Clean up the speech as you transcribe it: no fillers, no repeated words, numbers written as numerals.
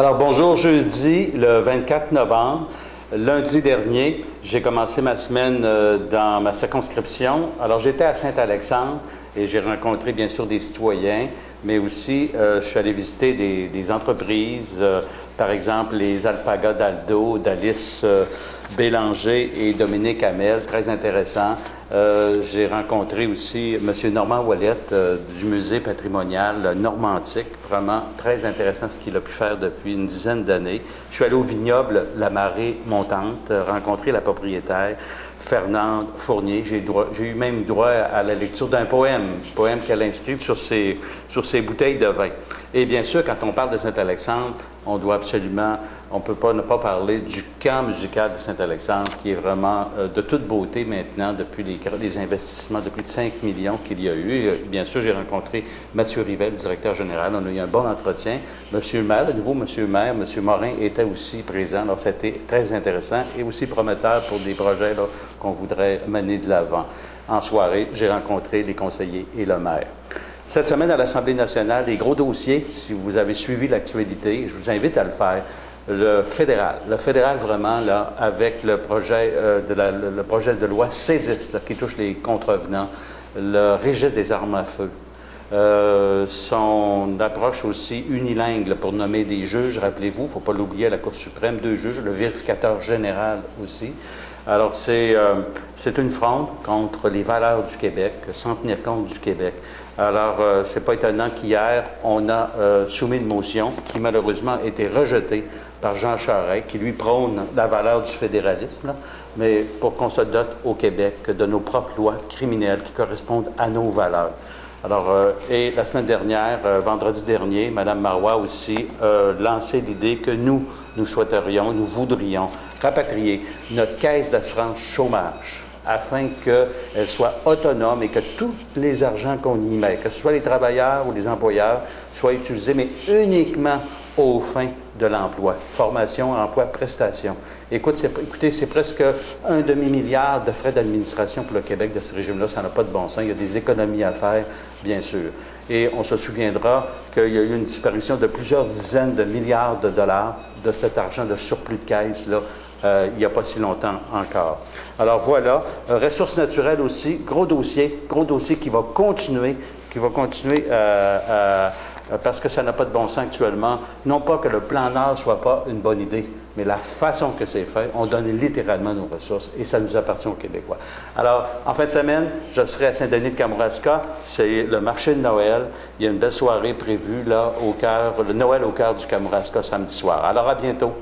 Alors bonjour, jeudi le 24 novembre. Lundi dernier, j'ai commencé ma semaine dans ma circonscription. Alors j'étais à Saint-Alexandre et j'ai rencontré bien sûr des citoyens, mais aussi je suis allé visiter des entreprises, par exemple les Alpagas d'Aldo, d'Alice Bélanger et Dominique Hamel, très intéressant. J'ai rencontré aussi M. Normand Ouellette du musée patrimonial normantique, vraiment très intéressant ce qu'il a pu faire depuis une dizaine d'années. Je suis allé au vignoble La Marée Montante, rencontrer la propriétaire Fernande Fournier. J'ai eu même droit à la lecture d'un poème qu'elle inscrit sur ses bouteilles de vin. Et bien sûr, quand on parle de Saint-Alexandre, on doit absolument, on ne peut pas ne pas parler du camp musical de Saint-Alexandre, qui est vraiment de toute beauté maintenant, depuis les investissements de plus de 5 millions qu'il y a eu. Et, bien sûr, j'ai rencontré Mathieu Rivel, directeur général. On a eu un bon entretien. Monsieur le maire, le nouveau monsieur le maire, monsieur Morin, était aussi présent. Alors, c'était très intéressant et aussi prometteur pour des projets qu'on voudrait mener de l'avant. En soirée, j'ai rencontré les conseillers et le maire. Cette semaine, à l'Assemblée nationale, des gros dossiers, si vous avez suivi l'actualité, je vous invite à le faire. Le fédéral vraiment, là, avec le projet, le projet de loi C10, là, qui touche les contrevenants, le registre des armes à feu, son approche aussi unilingue là, pour nommer des juges, rappelez-vous, il ne faut pas l'oublier à la Cour suprême, 2 juges, le vérificateur général aussi. Alors, c'est une fronde contre les valeurs du Québec, sans tenir compte du Québec. Alors, c'est pas étonnant qu'hier, on a soumis une motion qui, malheureusement, a été rejetée par Jean Charest, qui lui prône la valeur du fédéralisme, là, mais pour qu'on se dote au Québec de nos propres lois criminelles qui correspondent à nos valeurs. Alors, et la semaine dernière, vendredi dernier, Mme Marois aussi lancé l'idée que nous souhaiterions, nous voudrions rapatrier notre caisse d'assurance chômage afin qu'elle soit autonome et que tous les argents qu'on y met, que ce soit les travailleurs ou les employeurs, soient utilisés, mais uniquement aux fins de l'emploi. Formation, emploi, prestation. Écoutez, c'est presque un demi-milliard de frais d'administration pour le Québec de ce régime-là. Ça n'a pas de bon sens. Il y a des économies à faire, bien sûr. Et on se souviendra qu'il y a eu une disparition de plusieurs dizaines de milliards de dollars de cet argent de surplus de caisse-là. Il n'y a pas si longtemps encore. Alors voilà, ressources naturelles aussi, gros dossier qui va continuer parce que ça n'a pas de bon sens actuellement. Non pas que le plan Nord ne soit pas une bonne idée, mais la façon que c'est fait, on donne littéralement nos ressources et ça nous appartient aux Québécois. Alors, en fin de semaine, je serai à Saint-Denis-de-Kamouraska. C'est le marché de Noël. Il y a une belle soirée prévue là, le Noël au cœur du Kamouraska samedi soir. Alors, à bientôt.